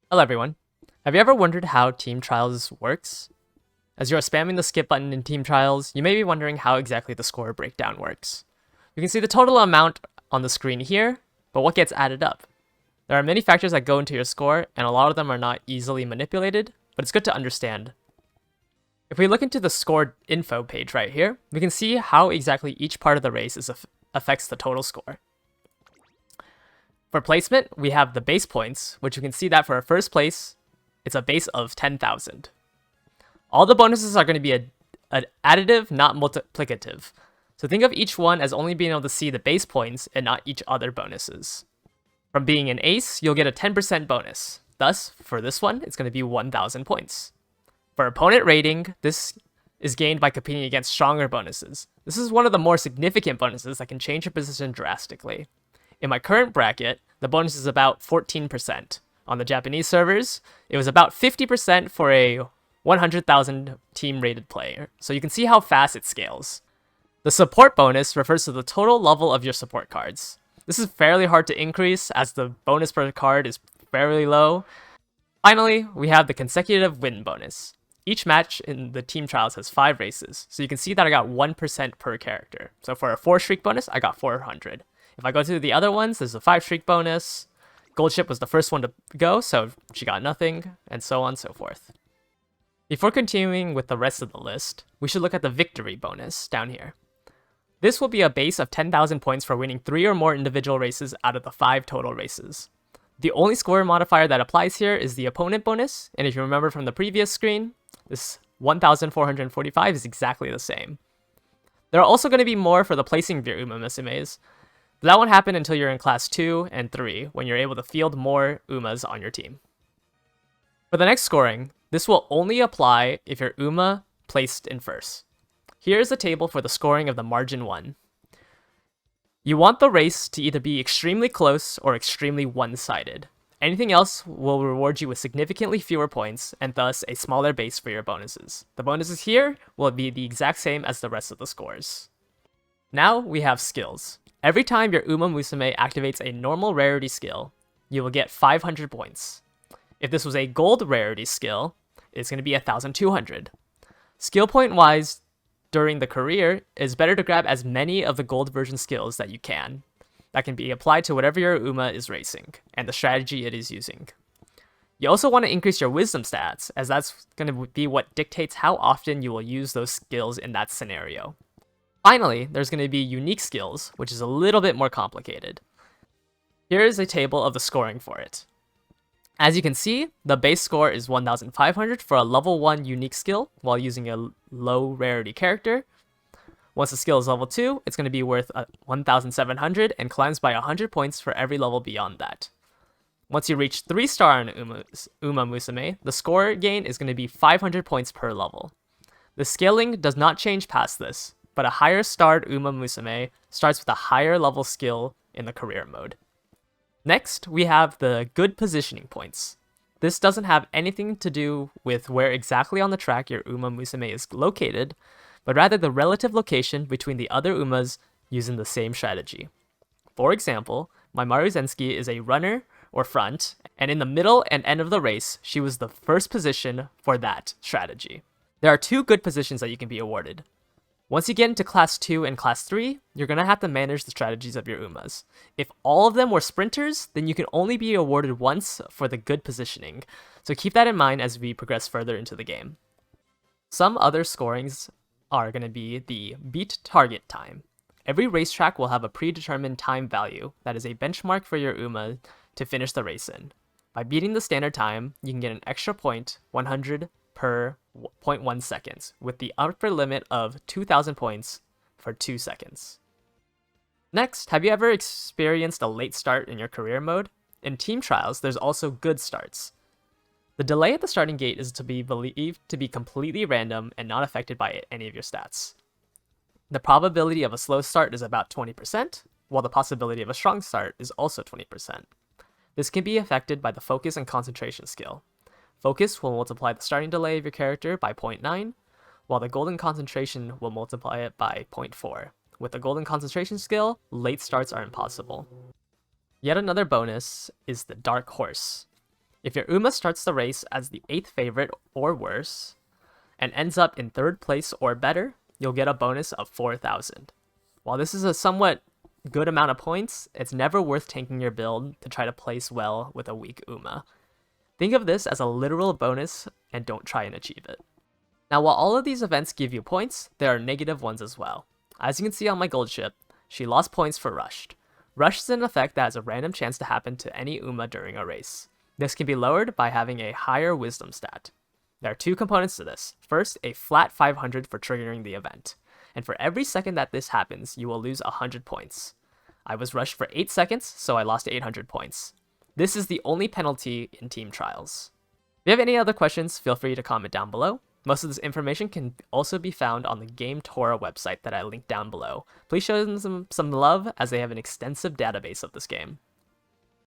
Hello everyone. Have you ever wondered how Team Trials works? As you are spamming the skip button in Team Trials, you may be wondering how exactly the score breakdown works. You can see the total amount on the screen here, but what gets added up? There are many factors that go into your score, and a lot of them are not easily manipulated, but it's good to understand. If we look into the score info page right here, we can see how exactly each part of the race affects the total score. For placement, we have the base points, which you can see that for our first place, it's a base of 10,000. All the bonuses are going to be an additive, not multiplicative. So think of each one as only being able to see the base points and not each other bonuses. From being an ace, you'll get a 10% bonus. Thus, for this one, it's going to be 1,000 points. For opponent rating, this is gained by competing against stronger bonuses. This is one of the more significant bonuses that can change your position drastically. In my current bracket, the bonus is about 14%. On the Japanese servers, it was about 50% for a 100,000 team rated player, so you can see how fast it scales. The support bonus refers to the total level of your support cards. This is fairly hard to increase as the bonus per card is fairly low. Finally, we have the consecutive win bonus. Each match in the team trials has 5 races, so you can see that I got 1% per character. So for a 4 streak bonus, I got 400. If I go to the other ones, there's a 5 streak bonus. Gold Ship was the first one to go, so she got nothing, and so on and so forth. Before continuing with the rest of the list, we should look at the victory bonus down here. This will be a base of 10,000 points for winning 3 or more individual races out of the 5 total races. The only score modifier that applies here is the opponent bonus, and if you remember from the previous screen, this 1,445 is exactly the same. There are also going to be more for the placing of your Uma Musumes, but that won't happen until you're in class 2 and 3, when you're able to field more Umas on your team. For the next scoring, this will only apply if your Uma placed in first. Here's a table for the scoring of the margin 1. You want the race to either be extremely close or extremely one-sided. Anything else will reward you with significantly fewer points, and thus a smaller base for your bonuses. The bonuses here will be the exact same as the rest of the scores. Now we have skills. Every time your Uma Musume activates a normal rarity skill, you will get 500 points. If this was a gold rarity skill, it's going to be 1,200. Skill point wise, during the career, it's better to grab as many of the gold version skills that you can. That can be applied to whatever your Uma is racing, and the strategy it is using. You also want to increase your wisdom stats, as that's going to be what dictates how often you will use those skills in that scenario. Finally, there's going to be unique skills, which is a little bit more complicated. Here is a table of the scoring for it. As you can see, the base score is 1,500 for a level 1 unique skill while using a low rarity character. Once the skill is level 2, it's going to be worth 1,700 and climbs by 100 points for every level beyond that. Once you reach 3-star on Uma Musume, the score gain is going to be 500 points per level. The scaling does not change past this, but a higher starred Uma Musume starts with a higher level skill in the career mode. Next, we have the good positioning points. This doesn't have anything to do with where exactly on the track your Uma Musume is located, but rather the relative location between the other Umas using the same strategy. For example, my Maruzenski is a runner or front, and in the middle and end of the race, she was the first position for that strategy. There are 2 good positions that you can be awarded. Once you get into class 2 and class 3, you're going to have to manage the strategies of your Umas. If all of them were sprinters, then you can only be awarded once for the good positioning, so keep that in mind as we progress further into the game. Some other scorings are going to be the beat target time. Every racetrack will have a predetermined time value that is a benchmark for your Uma to finish the race in. By beating the standard time, you can get an extra point, 100 per 0.1 seconds, with the upper limit of 2,000 points for 2 seconds. Next, have you ever experienced a late start in your career mode? In team trials, there's also good starts. The delay at the starting gate is to be believed to be completely random and not affected by any of your stats. The probability of a slow start is about 20%, while the possibility of a strong start is also 20%. This can be affected by the focus and concentration skill. Focus will multiply the starting delay of your character by 0.9, while the golden concentration will multiply it by 0.4. With the golden concentration skill, late starts are impossible. Yet another bonus is the dark horse. If your Uma starts the race as the 8th favorite or worse, and ends up in 3rd place or better, you'll get a bonus of 4,000. While this is a somewhat good amount of points, it's never worth tanking your build to try to place well with a weak Uma. Think of this as a literal bonus and don't try and achieve it. Now, while all of these events give you points, there are negative ones as well. As you can see on my gold ship, she lost points for Rushed. Rush is an effect that has a random chance to happen to any Uma during a race. This can be lowered by having a higher wisdom stat. There are 2 components to this. First, a flat 500 for triggering the event. And for every second that this happens, you will lose 100 points. I was rushed for 8 seconds, so I lost 800 points. This is the only penalty in team trials. If you have any other questions, feel free to comment down below. Most of this information can also be found on the GameTora website that I linked down below. Please show them some love as they have an extensive database of this game.